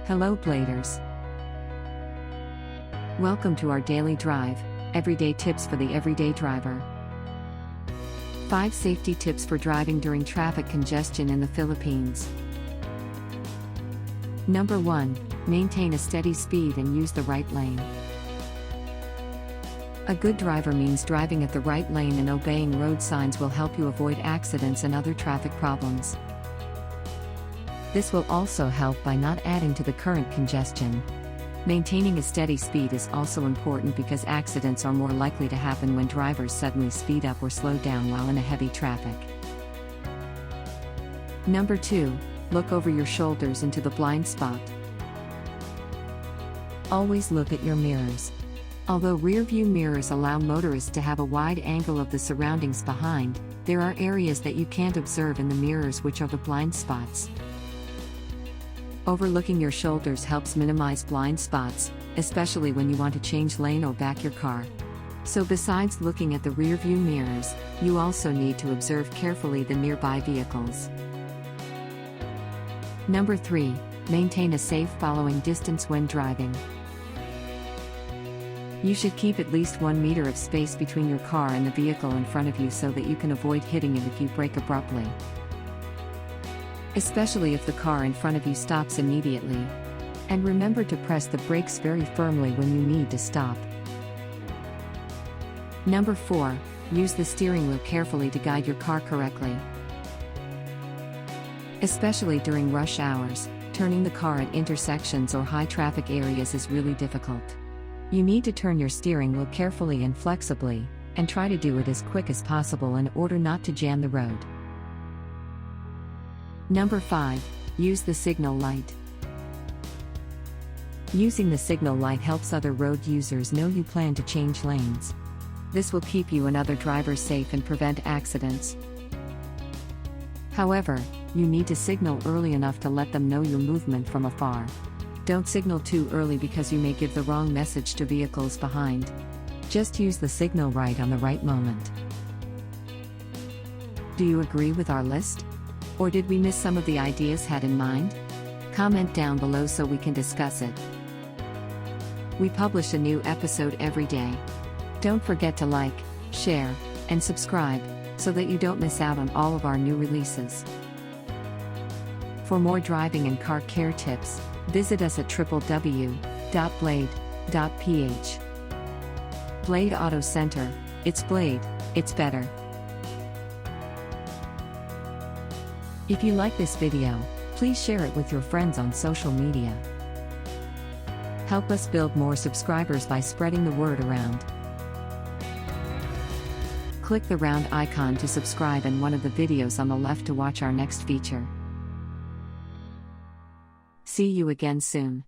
Hello Bladers. Welcome to our daily drive, everyday tips for the everyday driver. 5 safety tips for driving during traffic congestion in the Philippines. Number 1. Maintain a steady speed and use the right lane. A good driver means driving at the right lane and obeying road signs will help you avoid accidents and other traffic problems. This will also help by not adding to the current congestion. Maintaining a steady speed is also important because accidents are more likely to happen when drivers suddenly speed up or slow down while in a heavy traffic. Number 2. Look over your shoulders into the blind spot. Always look at your mirrors. Although rear-view mirrors allow motorists to have a wide angle of the surroundings behind, there are areas that you can't observe in the mirrors, which are the blind spots. Overlooking your shoulders helps minimize blind spots, especially when you want to change lane or back your car. So besides looking at the rear-view mirrors, you also need to observe carefully the nearby vehicles. Number 3. Maintain a safe following distance when driving. You should keep at least 1 meter of space between your car and the vehicle in front of you so that you can avoid hitting it if you brake abruptly. Especially if the car in front of you stops immediately. And remember to press the brakes very firmly when you need to stop. Number 4. Use the steering wheel carefully to guide your car correctly. Especially during rush hours, turning the car at intersections or high traffic areas is really difficult. You need to turn your steering wheel carefully and flexibly, and try to do it as quick as possible in order not to jam the road. Number 5. Use the signal light. Using the signal light helps other road users know you plan to change lanes. This will keep you and other drivers safe and prevent accidents. However, you need to signal early enough to let them know your movement from afar. Don't signal too early because you may give the wrong message to vehicles behind. Just use the signal right on the right moment. Do you agree with our list? Or did we miss some of the ideas had in mind? Comment down below so we can discuss it. We publish a new episode every day. Don't forget to like, share, and subscribe, so that you don't miss out on all of our new releases. For more driving and car care tips, visit us at www.blade.ph. Blade Auto Center, it's Blade, it's better. If you like this video, please share it with your friends on social media. Help us build more subscribers by spreading the word around. Click the round icon to subscribe and one of the videos on the left to watch our next feature. See you again soon.